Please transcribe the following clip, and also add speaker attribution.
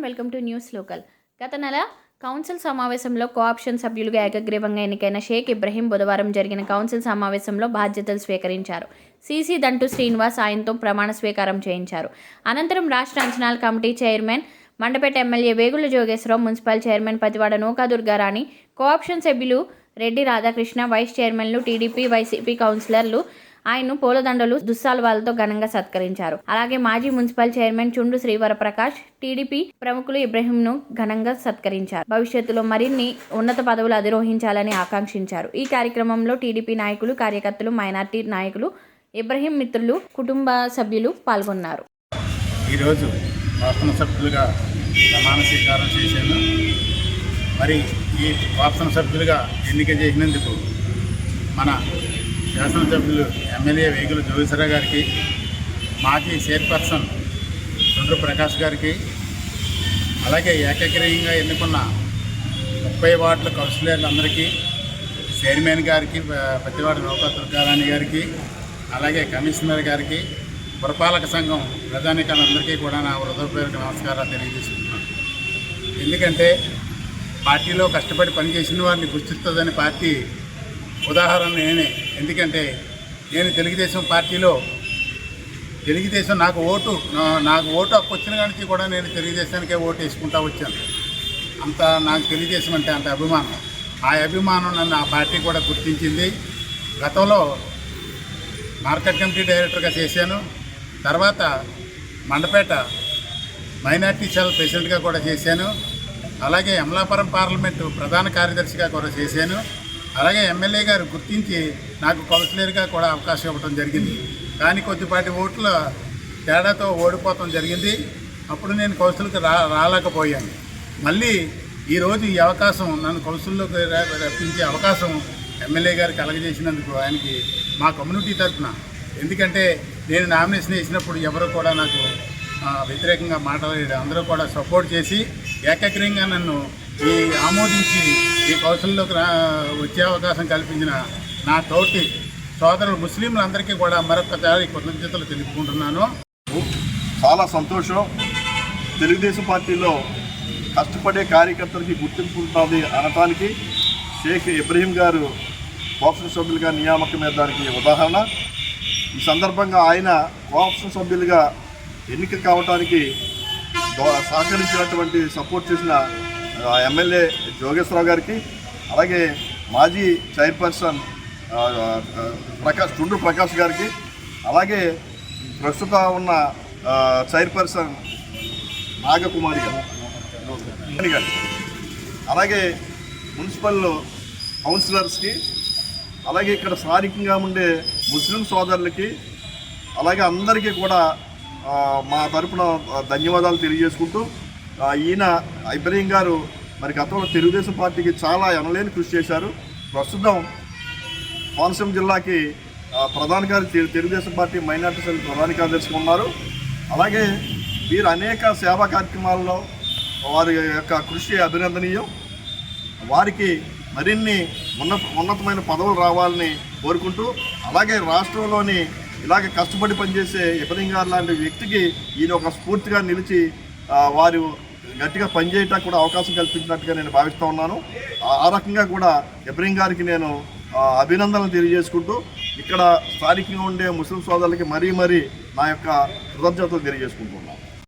Speaker 1: Welcome to news local. గత నెల council సమావేశంలో కోఆప్షన్ సభ్యులుగా ఏకగ్రీవంగా ఎన్నికైన షేక్ ఇబ్రహీం బుధవారం జరిగిన కౌన్సిల్ సమావేశంలో బాధ్యతలు స్వీకరించారు. సిసి దంటు శ్రీనివాస్ ఆయనతో ప్రమాణ స్వీకారం చేయించారు. అనంతరం రాష్ట్ర అంచనాల committee chairman Mandapeta MLA Vegulla Jogeswararao, municipal chairman Pativada Nooka Durgarani, cooption సభ్యులు రెడ్డి రాధాకృష్ణ, వైస్ చైర్మన్లు, టీడీపీ, వైసీపీ కౌన్సిలర్లు ఆయన్ను పూలదండలు, దుస్సాలువాలతో ఘనంగా సత్కరించారు. అలాగే మాజీ municipal chairman Chundu Srivaraprakash, TDP ప్రముఖులు ఇబ్రహీంను ఘనంగా సత్కరించారు. భవిష్యత్తులో మరిన్ని ఉన్నత పదవులు అధిరోహించాలని ఆకాంక్షించారు. ఈ కార్యక్రమంలో టీడీపీ నాయకులు, కార్యకర్తలు, మైనార్టీ నాయకులు, ఇబ్రహీం మిత్రులు, కుటుంబ సభ్యులు పాల్గొన్నారు.
Speaker 2: ఈరోజు వాస్తవ సభ్యులుగా ప్రమాణ స్వీకారం చేశాను. మరి ఈ వాస్తవ సభ్యులుగా ఎన్నిక చేసినందుకు మన శాసనసభ్యులు ఎమ్మెల్యే వేగుల జోగేశ్వరరావు గారికి, మాజీ చైర్పర్సన్ చంద్ర ప్రకాష్ గారికి, అలాగే ఏకగ్రీవంగా ఎన్నుకున్న 30 వార్డుల కౌన్సిలర్లందరికీ, చైర్మన్ గారికి, పతివాడ నూకా దుర్గారాణి గారికి, అలాగే కమిషనర్ గారికి, పురపాలక సంఘం ప్రజానికాలందరికీ కూడా నా హృదయపూర్వక నమస్కారాలు తెలియజేసుకుంటున్నాను. ఎందుకంటే పార్టీలో కష్టపడి పనిచేసిన వారిని గుర్తిస్తుందని పార్టీ ఉదాహరణ నేనే. ఎందుకంటే నేను తెలుగుదేశం పార్టీలో నాకు ఓటు హక్కు వచ్చిన కాడికి కూడా నేను తెలుగుదేశానికే ఓటు వేసుకుంటూ వచ్చాను. అంత నాకు తెలుగుదేశం అంటే అంత అభిమానం. ఆ అభిమానం నన్ను ఆ పార్టీ కూడా గుర్తించింది. గతంలో మార్కెట్ కమిటీ డైరెక్టర్గా చేశాను. తర్వాత మండపేట మైనార్టీ సెల్ ప్రెసిడెంట్గా కూడా చేశాను. అలాగే అమలాపురం పార్లమెంటు ప్రధాన కార్యదర్శిగా కూడా చేశాను. అలాగే ఎమ్మెల్యే గారు గుర్తించి నాకు కౌన్సిలర్గా కూడా అవకాశం ఇవ్వడం జరిగింది. కానీ కొద్దిపాటి ఓట్ల తేడాతో ఓడిపోవడం జరిగింది. అప్పుడు నేను కౌన్సిల్కి రాలేకపోయాను. మళ్ళీ ఈరోజు ఈ అవకాశం, నన్ను కౌన్సిల్లోకి రప్పించే అవకాశం ఎమ్మెల్యే గారు కలగజేసినందుకు ఆయనకి మా కమ్యూనిటీ తరఫున, ఎందుకంటే నేను నామినేషన్ వేసినప్పుడు ఎవరు కూడా నాకు వ్యతిరేకంగా మాట్లాడలేదు. అందరూ కూడా సపోర్ట్ చేసి ఏకగ్రీవంగా నన్ను ఆమోదించి ఈ కౌన్సిల్లోకి వచ్చే అవకాశం కల్పించిన నా తోటి సోదరులు ముస్లింలందరికీ కూడా మరొకసారి కృతజ్ఞతలు తెలుపుకుంటున్నాను.
Speaker 3: చాలా సంతోషం. తెలుగుదేశం పార్టీలో కష్టపడే కార్యకర్తలకి గుర్తింపు ఉంటుంది అనటానికి షేక్ ఇబ్రహీం గారు కోఆప్షన్ సభ్యులుగా నియామకం మీద దానికి ఉదాహరణ. ఈ సందర్భంగా ఆయన కోఆప్షన్ సభ్యులుగా ఎన్నిక కావడానికి సహకరించినటువంటి సపోర్ట్ చేసిన ఎమ్మెల్యే జోగేశ్వరరావు గారికి, అలాగే మాజీ చైర్పర్సన్ చుండ్రు ప్రకాష్ గారికి, అలాగే ప్రస్తుత ఉన్న చైర్పర్సన్ నాగకుమారి గారు, అలాగే మున్సిపల్ కౌన్సిలర్స్కి, అలాగే ఇక్కడ స్థానికంగా ఉండే ముస్లిం సోదరులకి, అలాగే అందరికీ కూడా మా తరపున ధన్యవాదాలు తెలియజేసుకుంటూ, ఈయన ఇబ్రహీం గారు మరి గతంలో తెలుగుదేశం పార్టీకి చాలా ఎనలేని కృషి చేశారు. ప్రస్తుతం కోనసీమ జిల్లాకి తెలుగుదేశం పార్టీ మైనార్టీ సెల్ ప్రధాన కార్యదర్శిగా ఉన్నారు. అలాగే వీరు అనేక సేవా కార్యక్రమాల్లో వారి యొక్క కృషి అభినందనీయం. వారికి మరిన్ని ఉన్నతమైన పదవులు రావాలని కోరుకుంటూ, అలాగే రాష్ట్రంలోని ఇలాగే కష్టపడి పనిచేసే ఇబ్రహీం గారు లాంటి వ్యక్తికి ఈయన ఒక స్ఫూర్తిగా నిలిచి వారు గట్టిగా పనిచేయటానికి కూడా అవకాశం కల్పించినట్టుగా నేను భావిస్తూ ఉన్నాను. ఆ రకంగా కూడా ఇబ్రహీం గారికి నేను అభినందనలు తెలియజేసుకుంటూ, ఇక్కడ స్థానికంగా ఉండే ముస్లిం సోదరులకి మరీ నా యొక్క కృతజ్ఞతలు తెలియజేసుకుంటున్నాను.